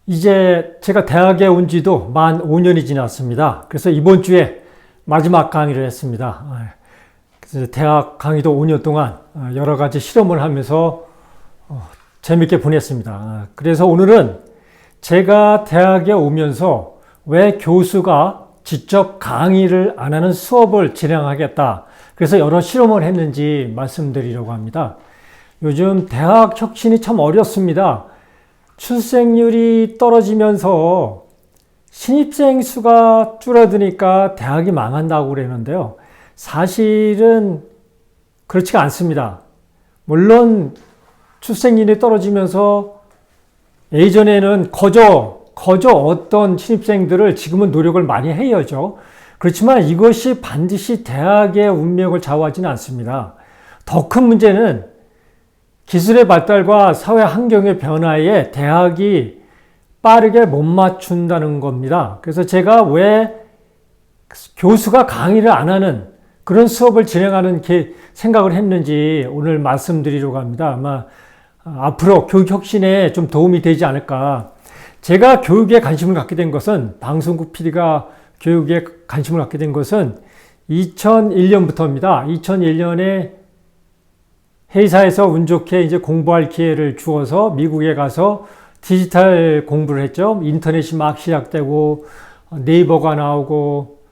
이제 제가 대학에 온 지도 만 5년이 지났습니다. 그래서 이번 주에 마지막 강의를 했습니다. 그래서 대학 강의도 5년 동안 여러 가지 실험을 하면서 재밌게 보냈습니다. 그래서 오늘은 제가 대학에 오면서 왜 교수가 직접 강의를 안 하는 수업을 진행하겠다. 그래서 여러 실험을 했는지 말씀드리려고 합니다. 요즘 대학 혁신이 참 어렵습니다. 출생률이 떨어지면서 신입생 수가 줄어드니까 대학이 망한다고 그러는데요. 사실은 그렇지가 않습니다. 물론 출생률이 떨어지면서 예전에는 거저 어떤 신입생들을 지금은 노력을 많이 해야죠. 그렇지만 이것이 반드시 대학의 운명을 좌우하지는 않습니다. 더 큰 문제는 기술의 발달과 사회 환경의 변화에 대학이 빠르게 못 맞춘다는 겁니다. 그래서 제가 왜 교수가 강의를 안 하는 그런 수업을 진행하는 생각을 했는지 오늘 말씀드리려고 합니다. 아마 앞으로 교육 혁신에 좀 도움이 되지 않을까. 제가 교육에 관심을 갖게 된 것은, 방송국 PD가 교육에 관심을 갖게 된 것은 2001년부터입니다. 2001년에 회사에서 운 좋게 이제 공부할 기회를 주어서 미국에 가서 디지털 공부를 했죠. 인터넷이 막 시작되고 네이버가 나오고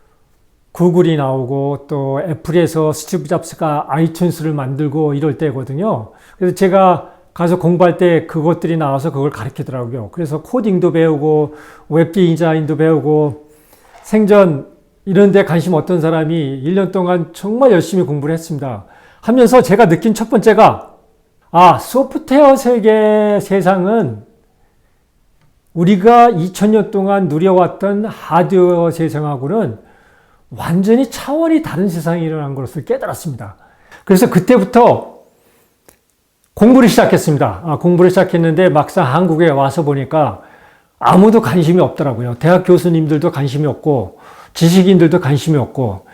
구글이 나오고 또 애플에서 스티브 잡스가 아이튠스를 만들고 이럴 때거든요. 그래서 제가 가서 공부할 때 그것들이 나와서 그걸 가르치더라고요. 그래서 코딩도 배우고 웹 디자인도 배우고 생전 이런 데 관심 없던 사람이 1년 동안 정말 열심히 공부를 했습니다. 하면서 제가 느낀 첫 번째가, 소프트웨어 세상은 우리가 2000년 동안 누려왔던 하드웨어 세상하고는 완전히 차원이 다른 세상이라는 것을 깨달았습니다. 그래서 그때부터 공부를 시작했습니다. 공부를 시작했는데 막상 한국에 와서 보니까 아무도 관심이 없더라고요. 대학 교수님들도 관심이 없고 지식인들도 관심이 없고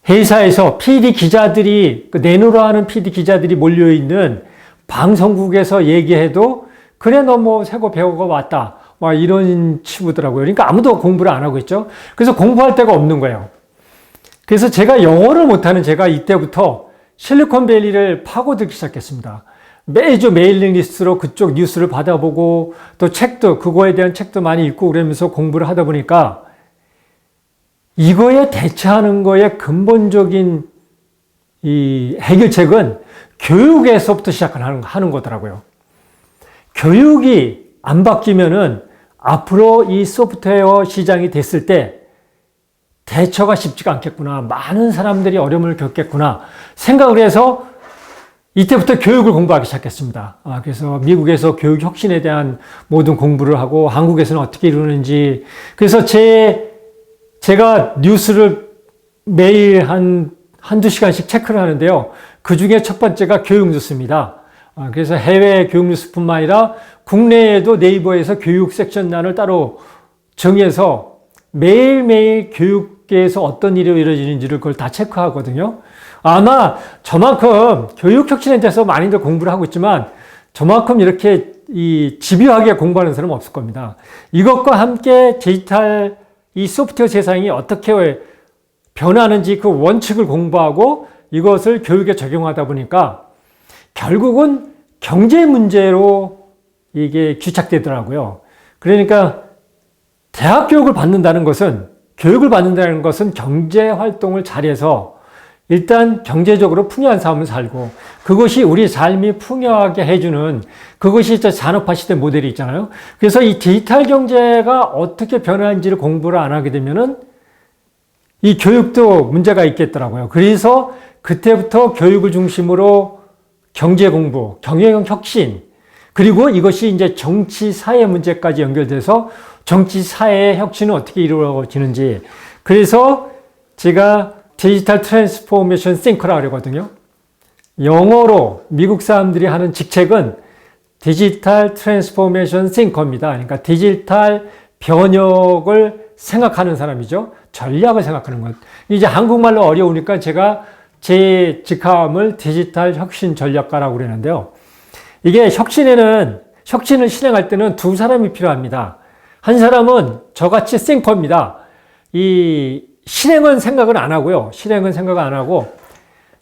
회사에서 PD 기자들이, 내노라 하는 PD 기자들이 몰려있는 방송국에서 얘기해도 그래 너 뭐 새거 배우고 왔다 막 이런 치부더라고요. 그러니까 아무도 공부를 안 하고 있죠. 그래서 공부할 데가 없는 거예요. 그래서 제가 영어를 못하는 제가 이때부터 실리콘밸리를 파고들기 시작했습니다. 매주 메일링 리스트로 그쪽 뉴스를 받아보고 또 책도, 그거에 대한 책도 많이 읽고 그러면서 공부를 하다 보니까 이거에 대처하는 거에 근본적인 이 해결책은 교육에서부터 시작하는 거더라고요. 교육이 안 바뀌면은 앞으로 이 소프트웨어 시장이 됐을 때 대처가 쉽지가 않겠구나. 많은 사람들이 어려움을 겪겠구나. 생각을 해서 이때부터 교육을 공부하기 시작했습니다. 그래서 미국에서 교육 혁신에 대한 모든 공부를 하고 한국에서는 어떻게 이루는지. 그래서 제가 뉴스를 매일 한두 시간씩 체크를 하는데요. 그 중에 첫 번째가 교육 뉴스입니다. 그래서 해외 교육 뉴스뿐만 아니라 국내에도 네이버에서 교육 섹션란을 따로 정해서 매일매일 교육계에서 어떤 일이 이루어지는지를 그걸 다 체크하거든요. 아마 저만큼 교육 혁신에 대해서 많이들 공부를 하고 있지만 저만큼 이렇게 집요하게 공부하는 사람은 없을 겁니다. 이것과 함께 디지털 이 소프트웨어 세상이 어떻게 변하는지 그 원칙을 공부하고 이것을 교육에 적용하다 보니까 결국은 경제 문제로 이게 귀착되더라고요. 그러니까 대학 교육을 받는다는 것은, 교육을 받는다는 것은 경제 활동을 잘해서 일단 경제적으로 풍요한 삶을 살고 그것이 우리 삶이 풍요하게 해주는 그것이 산업화 시대 모델이 있잖아요. 그래서 이 디지털 경제가 어떻게 변하는지를 공부를 안 하게 되면은 이 교육도 문제가 있겠더라고요. 그래서 그때부터 교육을 중심으로 경제 공부, 경영 혁신, 그리고 이것이 이제 정치 사회 문제까지 연결돼서 정치 사회의 혁신은 어떻게 이루어지는지. 그래서 제가 디지털 트랜스포메이션 싱커라고 그러거든요. 영어로 미국 사람들이 하는 직책은 디지털 트랜스포메이션 싱커입니다. 그러니까 디지털 변혁을 생각하는 사람이죠. 전략을 생각하는 것. 이제 한국말로 어려우니까 제가 제 직함을 디지털 혁신 전략가라고 그러는데요. 이게 혁신을 실행할 때는 두 사람이 필요합니다. 한 사람은 저같이 싱커입니다. 이 실행은 생각은 안 하고요. 실행은 생각 안 하고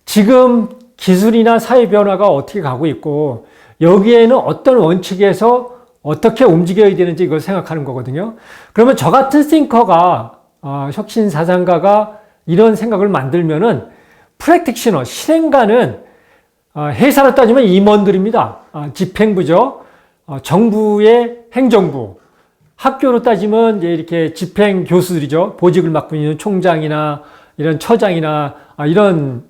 지금 기술이나 사회 변화가 어떻게 가고 있고 여기에는 어떤 원칙에서 어떻게 움직여야 되는지 이걸 생각하는 거거든요. 그러면 저 같은 싱커가 혁신 사상가가 이런 생각을 만들면은 프랙티셔너, 실행가는 회사로 따지면 임원들입니다. 집행부죠. 정부의 행정부. 학교로 따지면 이제 이렇게 집행 교수들이죠. 보직을 맡고 있는 총장이나 이런 처장이나 이런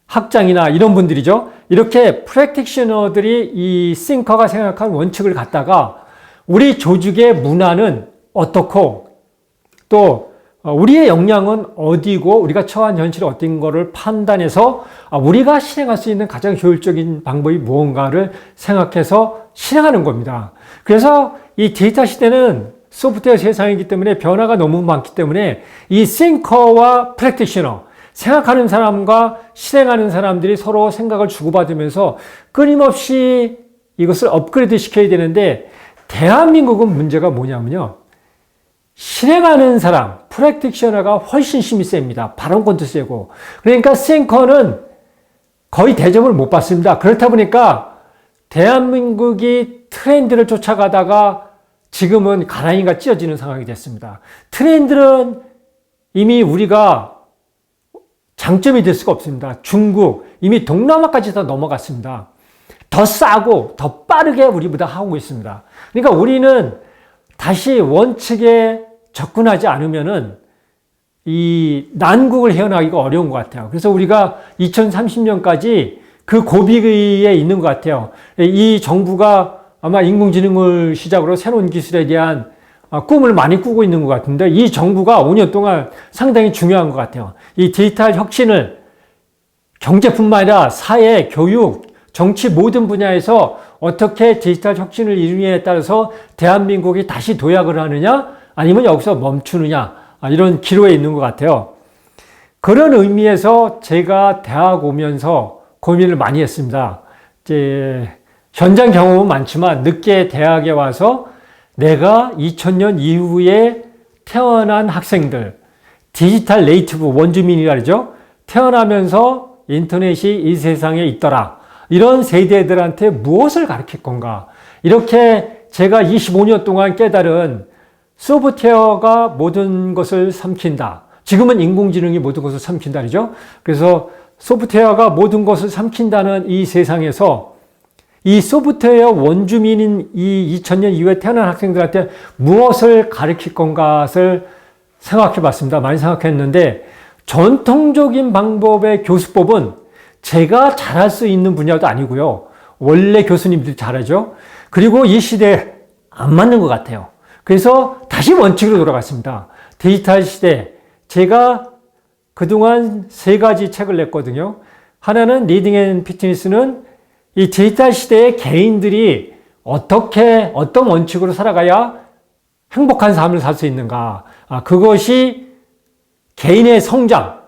학장이나 이런 분들이죠. 이렇게 프랙티셔너들이 이 싱커가 생각한 원칙을 갖다가 우리 조직의 문화는 어떻고 또 우리의 역량은 어디고 우리가 처한 현실이 어떤 거를 판단해서 우리가 실행할 수 있는 가장 효율적인 방법이 무언가를 생각해서 실행하는 겁니다. 그래서 이 데이터 시대는 소프트웨어 세상이기 때문에 변화가 너무 많기 때문에 이 싱커와 프랙티셔너, 생각하는 사람과 실행하는 사람들이 서로 생각을 주고받으면서 끊임없이 이것을 업그레이드 시켜야 되는데 대한민국은 문제가 뭐냐면요. 실행하는 사람, 프랙티셔너가 훨씬 힘이 셉니다. 발언권도 세고. 그러니까 싱커는 거의 대접을 못 받습니다. 그렇다 보니까 대한민국이 트렌드를 쫓아가다가 지금은 가랑이가 찢어지는 상황이 됐습니다. 트렌드는 이미 우리가 장점이 될 수가 없습니다. 중국, 이미 동남아까지 다 넘어갔습니다. 더 싸고 더 빠르게 우리보다 하고 있습니다. 그러니까 우리는 다시 원칙에 접근하지 않으면은 이 난국을 헤어나기가 어려운 것 같아요. 그래서 우리가 2030년까지 그 고비에 있는 것 같아요. 이 정부가 아마 인공지능을 시작으로 새로운 기술에 대한 꿈을 많이 꾸고 있는 것 같은데 이 정부가 5년 동안 상당히 중요한 것 같아요. 이 디지털 혁신을 경제뿐만 아니라 사회, 교육, 정치 모든 분야에서 어떻게 디지털 혁신을 이루느냐에 따라서 대한민국이 다시 도약을 하느냐 아니면 여기서 멈추느냐 이런 기로에 있는 것 같아요. 그런 의미에서 제가 대학 오면서 고민을 많이 했습니다. 이제 현장 경험은 많지만 늦게 대학에 와서 내가 2000년 이후에 태어난 학생들, 디지털 네이티브 원주민이라 그러죠. 태어나면서 인터넷이 이 세상에 있더라. 이런 세대들한테 무엇을 가르칠 건가? 이렇게 제가 25년 동안 깨달은 소프트웨어가 모든 것을 삼킨다. 지금은 인공지능이 모든 것을 삼킨다. 그죠? 그래서 소프트웨어가 모든 것을 삼킨다는 이 세상에서 이 소프트웨어 원주민인 이 2000년 이후에 태어난 학생들한테 무엇을 가르칠 건가를 생각해 봤습니다. 많이 생각했는데 전통적인 방법의 교수법은 제가 잘할 수 있는 분야도 아니고요. 원래 교수님들이 잘하죠. 그리고 이 시대에 안 맞는 것 같아요. 그래서 다시 원칙으로 돌아갔습니다. 디지털 시대. 제가 그동안 3가지 책을 냈거든요. 하나는 리딩 앤 피트니스는 이 디지털 시대에 개인들이 어떤 원칙으로 살아가야 행복한 삶을 살 수 있는가. 그것이 개인의 성장,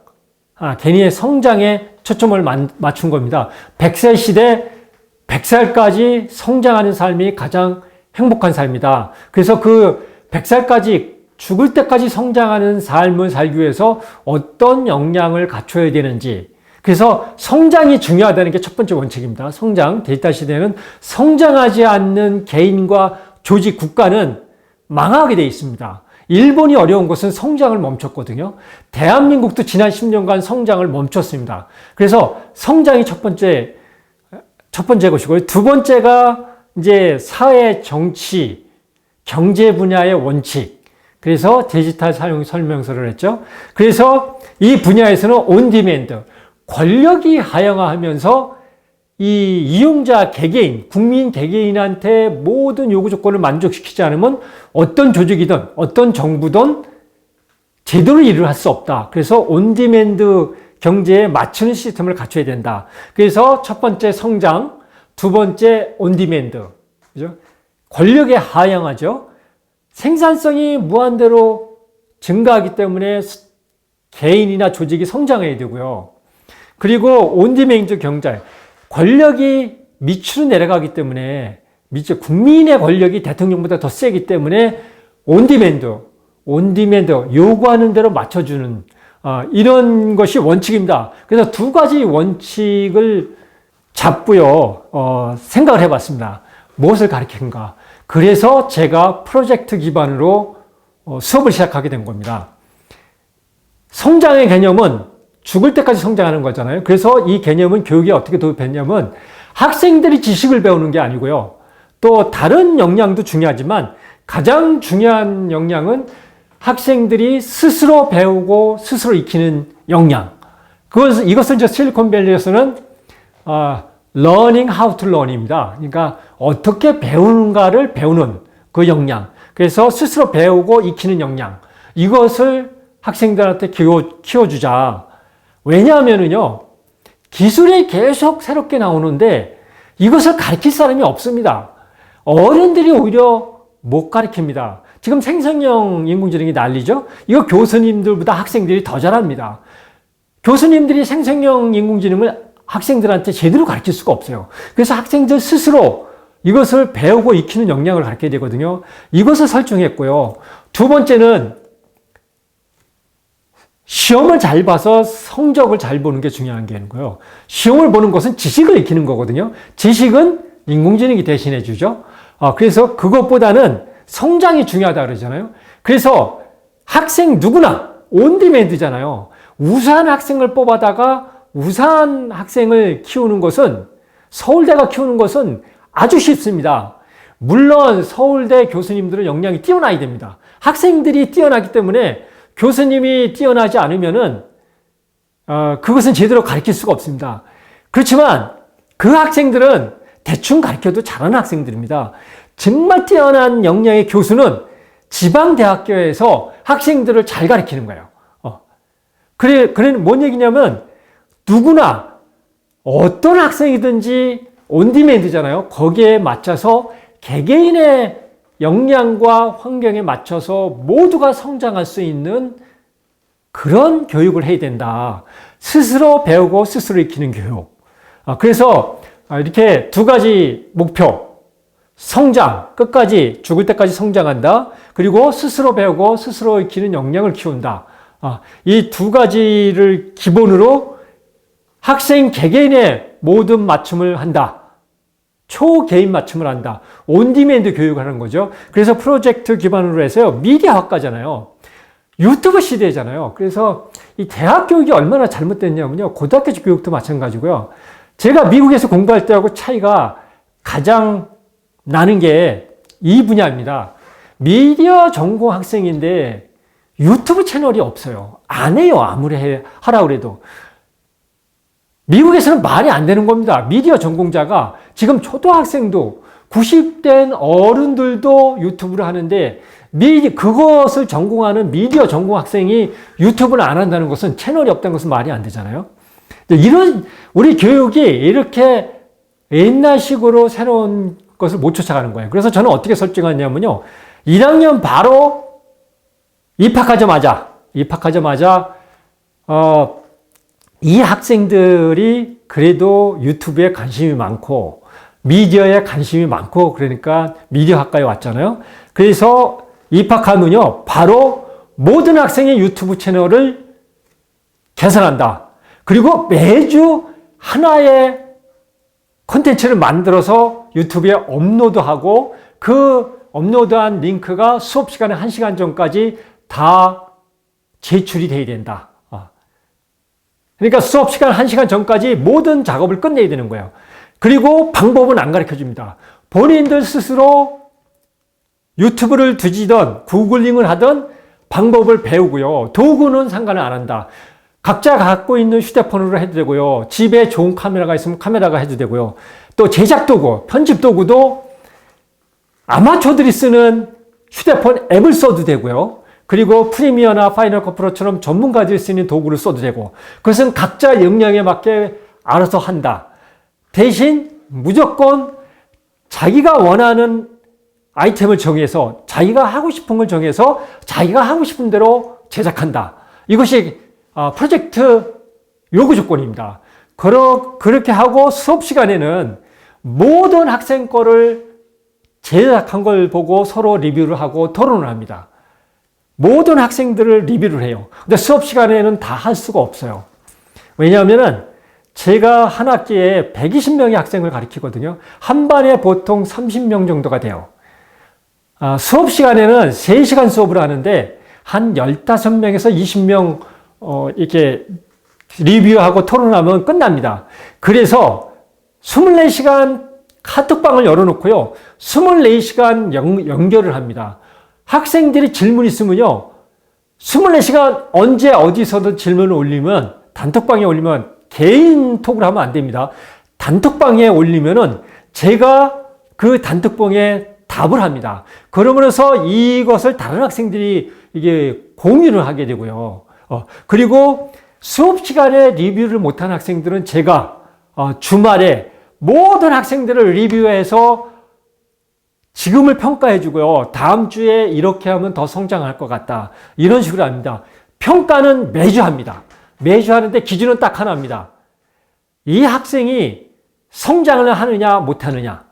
개인의 성장에 초점을 맞춘 겁니다. 100세 시대, 100살까지 성장하는 삶이 가장 행복한 삶이다. 그래서 그 100살까지 죽을 때까지 성장하는 삶을 살기 위해서 어떤 역량을 갖춰야 되는지. 그래서 성장이 중요하다는 게 첫 번째 원칙입니다. 성장. 데이터 시대는 성장하지 않는 개인과 조직, 국가는 망하게 돼 있습니다. 일본이 어려운 것은 성장을 멈췄거든요. 대한민국도 지난 10년간 성장을 멈췄습니다. 그래서 성장이 첫 번째 것이고요. 두 번째가 이제 사회, 정치, 경제 분야의 원칙. 그래서 디지털 사용 설명서를 했죠. 그래서 이 분야에서는 온디맨드, 권력이 하향하면서 이 이용자 개개인, 국민 개개인한테 모든 요구 조건을 만족시키지 않으면 어떤 조직이든 어떤 정부든 제대로 일을 할 수 없다. 그래서 온디맨드 경제에 맞추는 시스템을 갖춰야 된다. 그래서 첫 번째 성장, 두 번째 온디맨드. 그죠? 권력에 하향하죠. 생산성이 무한대로 증가하기 때문에 개인이나 조직이 성장해야 되고요. 그리고 온디맨드 경제. 권력이 밑으로 내려가기 때문에 국민의 권력이 대통령보다 더 세기 때문에 온디맨드 요구하는 대로 맞춰주는 이런 것이 원칙입니다. 그래서 두 가지 원칙을 잡고요, 생각을 해봤습니다. 무엇을 가르치는가? 그래서 제가 프로젝트 기반으로 수업을 시작하게 된 겁니다. 성장의 개념은 죽을 때까지 성장하는 거잖아요. 그래서 이 개념은 교육에 어떻게 도입했냐면 학생들이 지식을 배우는 게 아니고요. 또 다른 역량도 중요하지만 가장 중요한 역량은 학생들이 스스로 배우고 스스로 익히는 역량. 이것을 이제 실리콘밸리에서는 learning how to learn입니다. 그러니까 어떻게 배우는가를 배우는 그 역량. 그래서 스스로 배우고 익히는 역량. 이것을 학생들한테 키워주자. 왜냐하면요, 기술이 계속 새롭게 나오는데 이것을 가르칠 사람이 없습니다. 어른들이 오히려 못 가르칩니다. 지금 생성형 인공지능이 난리죠? 이거 교수님들보다 학생들이 더 잘합니다. 교수님들이 생성형 인공지능을 학생들한테 제대로 가르칠 수가 없어요. 그래서 학생들 스스로 이것을 배우고 익히는 역량을 가르쳐야 되거든요. 이것을 설정했고요. 두 번째는 시험을 잘 봐서 성적을 잘 보는 게 중요한 게 거예요. 시험을 보는 것은 지식을 익히는 거거든요. 지식은 인공지능이 대신해 주죠. 그래서 그것보다는 성장이 중요하다 그러잖아요. 그래서 학생 누구나 온디맨드잖아요. 우수한 학생을 뽑아다가 우수한 학생을 키우는 것은, 서울대가 키우는 것은 아주 쉽습니다. 물론 서울대 교수님들은 역량이 뛰어나야 됩니다. 학생들이 뛰어나기 때문에 교수님이 뛰어나지 않으면은 그것은 제대로 가르칠 수가 없습니다. 그렇지만 그 학생들은 대충 가르쳐도 잘하는 학생들입니다. 정말 뛰어난 역량의 교수는 지방대학교에서 학생들을 잘 가르치는 거예요. 그래, 뭔 얘기냐면 누구나 어떤 학생이든지 온디맨드잖아요. 거기에 맞춰서 개개인의 역량과 환경에 맞춰서 모두가 성장할 수 있는 그런 교육을 해야 된다. 스스로 배우고 스스로 익히는 교육. 그래서 이렇게 두 가지 목표. 성장, 끝까지 죽을 때까지 성장한다. 그리고 스스로 배우고 스스로 익히는 역량을 키운다. 이 두 가지를 기본으로 학생 개개인의 모든 맞춤을 한다. 초개인 맞춤을 한다. 온디맨드 교육을 하는 거죠. 그래서 프로젝트 기반으로 해서요. 미디어 학과잖아요. 유튜브 시대잖아요. 그래서 이 대학 교육이 얼마나 잘못됐냐면요. 고등학교 교육도 마찬가지고요. 제가 미국에서 공부할 때하고 차이가 가장 나는 게 이 분야입니다. 미디어 전공 학생인데 유튜브 채널이 없어요. 안 해요. 아무리 하라고 해도. 미국에서는 말이 안 되는 겁니다. 미디어 전공자가 지금 초등학생도 90된 어른들도 유튜브를 하는데 그것을 전공하는 미디어 전공 학생이 유튜브를 안 한다는 것은 채널이 없다는 것은 말이 안 되잖아요. 우리 교육이 이렇게 옛날식으로 새로운 것을 못 쫓아가는 거예요. 그래서 저는 어떻게 설정했냐면요. 1학년 바로 입학하자마자 이 학생들이 그래도 유튜브에 관심이 많고 미디어에 관심이 많고 그러니까 미디어 학과에 왔잖아요. 그래서 입학하면요. 바로 모든 학생의 유튜브 채널을 개설한다. 그리고 매주 하나의 콘텐츠를 만들어서 유튜브에 업로드하고 그 업로드한 링크가 수업 시간에 1시간 전까지 다 제출이 돼야 된다. 그러니까 수업 시간 1시간 전까지 모든 작업을 끝내야 되는 거예요. 그리고 방법은 안 가르쳐 줍니다. 본인들 스스로 유튜브를 뒤지던 구글링을 하던 방법을 배우고요. 도구는 상관을 안 한다. 각자 갖고 있는 휴대폰으로 해도 되고요. 집에 좋은 카메라가 있으면 카메라가 해도 되고요. 또 제작 도구, 편집 도구도 아마추어들이 쓰는 휴대폰 앱을 써도 되고요. 그리고 프리미어나 파이널 컷 프로처럼 전문가들이 쓰는 도구를 써도 되고 그것은 각자 역량에 맞게 알아서 한다. 대신 무조건 자기가 원하는 아이템을 정해서 자기가 하고 싶은 걸 정해서 자기가 하고 싶은 대로 제작한다. 이것이 프로젝트 요구 조건입니다. 그렇게 하고 수업 시간에는 모든 학생 거를 제작한 걸 보고 서로 리뷰를 하고 토론을 합니다. 모든 학생들을 리뷰를 해요. 근데 수업 시간에는 다 할 수가 없어요. 왜냐하면은 제가 한 학기에 120명의 학생을 가르치거든요. 한 반에 보통 30명 정도가 돼요. 수업 시간에는 3시간 수업을 하는데 한 15명에서 20명 이렇게 리뷰하고 토론하면 끝납니다. 그래서 24시간 카톡방을 열어놓고요. 24시간 연결을 합니다. 학생들이 질문 있으면요. 24시간 언제 어디서든 질문을 올리면 단톡방에 올리면 개인톡을 하면 안 됩니다. 단톡방에 올리면은 제가 그 단톡방에 답을 합니다. 그러면서 이것을 다른 학생들이 이게 공유를 하게 되고요. 그리고 수업 시간에 리뷰를 못한 학생들은 제가 주말에 모든 학생들을 리뷰해서 지금을 평가해 주고요. 다음 주에 이렇게 하면 더 성장할 것 같다. 이런 식으로 합니다. 평가는 매주 합니다. 매주 하는데 기준은 딱 하나입니다. 이 학생이 성장을 하느냐 못하느냐.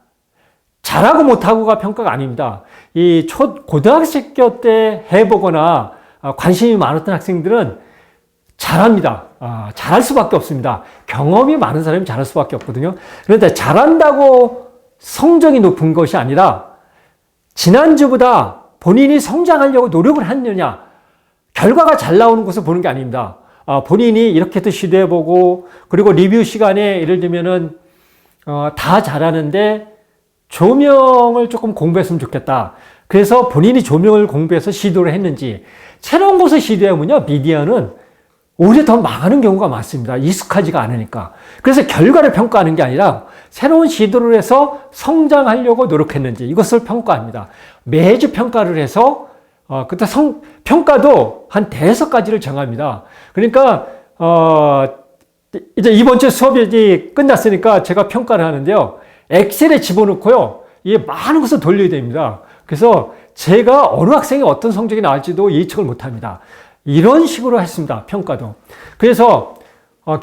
잘하고 못하고가 평가가 아닙니다. 이 고등학생 때 해보거나 관심이 많았던 학생들은 잘합니다. 잘할 수밖에 없습니다. 경험이 많은 사람이 잘할 수밖에 없거든요. 그런데 잘한다고 성적이 높은 것이 아니라 지난주보다 본인이 성장하려고 노력을 했느냐, 결과가 잘 나오는 것을 보는 게 아닙니다. 본인이 이렇게도 시도해보고, 그리고 리뷰 시간에 예를 들면은, 다 잘하는데 조명을 조금 공부했으면 좋겠다. 그래서 본인이 조명을 공부해서 시도를 했는지, 새로운 것을 시도해보면요, 미디어는 오히려 더 망하는 경우가 많습니다. 익숙하지가 않으니까. 그래서 결과를 평가하는 게 아니라 새로운 시도를 해서 성장하려고 노력했는지 이것을 평가합니다. 매주 평가를 해서 그때 평가도 한 5가지를 정합니다. 그러니까 이제 이번 주 수업이 이제 끝났으니까 제가 평가를 하는데요. 엑셀에 집어넣고요. 이게 많은 것을 돌려야 됩니다. 그래서 제가 어느 학생이 어떤 성적이 나올지도 예측을 못합니다. 이런 식으로 했습니다. 평가도. 그래서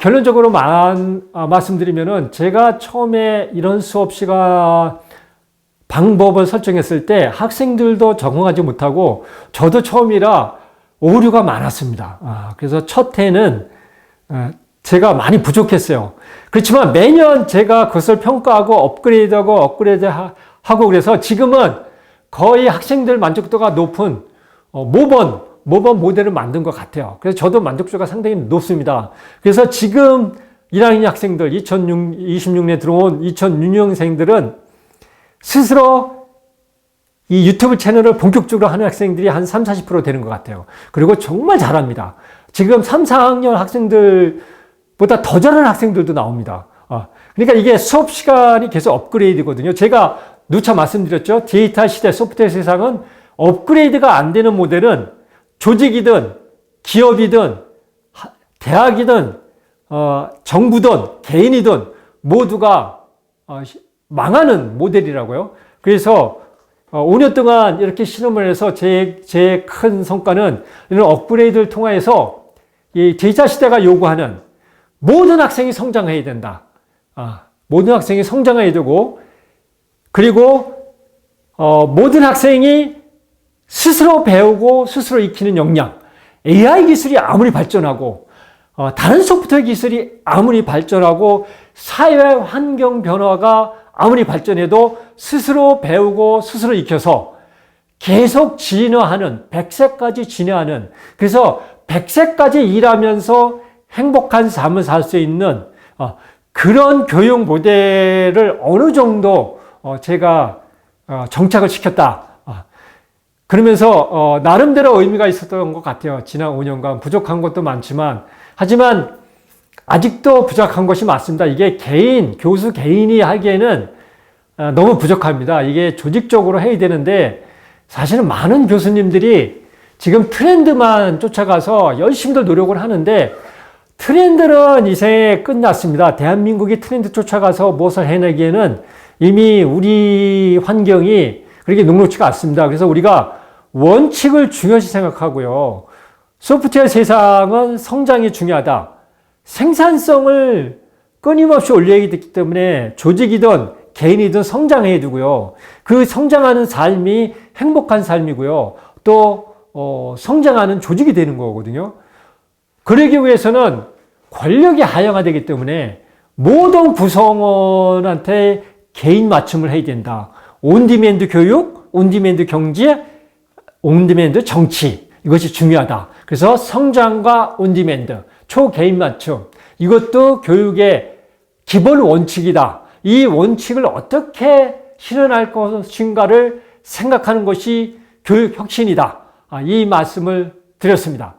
결론적으로 말씀드리면은 제가 처음에 이런 수업 시간 방법을 설정했을 때 학생들도 적응하지 못하고 저도 처음이라 오류가 많았습니다. 그래서 첫 해는 제가 많이 부족했어요. 그렇지만 매년 제가 그것을 평가하고 업그레이드하고 그래서 지금은 거의 학생들 만족도가 높은 모범 모델을 만든 것 같아요. 그래서 저도 만족도가 상당히 높습니다. 그래서 지금 1학년 학생들, 2026년에 들어온 2006년생들은 스스로 이 유튜브 채널을 본격적으로 하는 학생들이 한 30-40% 되는 것 같아요. 그리고 정말 잘합니다. 지금 3, 4학년 학생들보다 더 잘하는 학생들도 나옵니다. 그러니까 이게 수업 시간이 계속 업그레이드거든요. 제가 누차 말씀드렸죠. 데이터 시대, 소프트웨어 세상은 업그레이드가 안 되는 모델은 조직이든 기업이든 대학이든 정부든 개인이든 모두가 망하는 모델이라고요. 그래서 5년 동안 이렇게 실험을 해서 제 큰 성과는 이런 업그레이드를 통해서 이 데이터 시대가 요구하는 모든 학생이 성장해야 된다. 모든 학생이 성장해야 되고, 그리고 모든 학생이 스스로 배우고 스스로 익히는 역량. AI 기술이 아무리 발전하고 다른 소프트웨어 기술이 아무리 발전하고 사회 환경 변화가 아무리 발전해도 스스로 배우고 스스로 익혀서 계속 진화하는, 100세까지 진화하는, 그래서 100세까지 일하면서 행복한 삶을 살 수 있는 그런 교육 모델을 어느 정도 제가 정착을 시켰다. 그러면서 나름대로 의미가 있었던 것 같아요. 지난 5년간 부족한 것도 많지만, 하지만 아직도 부족한 것이 맞습니다. 이게 교수 개인이 하기에는 너무 부족합니다. 이게 조직적으로 해야 되는데, 사실은 많은 교수님들이 지금 트렌드만 쫓아가서 열심히들 노력을 하는데, 트렌드는 이제 끝났습니다. 대한민국이 트렌드 쫓아가서 무엇을 해내기에는 이미 우리 환경이 그렇게 녹록지가 않습니다. 그래서 우리가 원칙을 중요시 생각하고요. 소프트웨어 세상은 성장이 중요하다. 생산성을 끊임없이 올려야 되기 때문에 조직이든 개인이든 성장해야 되고요. 그 성장하는 삶이 행복한 삶이고요. 또 성장하는 조직이 되는 거거든요. 그러기 위해서는 권력이 하향화되기 때문에 모든 구성원한테 개인 맞춤을 해야 된다. 온디맨드 교육, 온디맨드 경제, 온디맨드 정치, 이것이 중요하다. 그래서 성장과 온디맨드, 초개인 맞춤, 이것도 교육의 기본 원칙이다. 이 원칙을 어떻게 실현할 것인가를 생각하는 것이 교육 혁신이다. 이 말씀을 드렸습니다.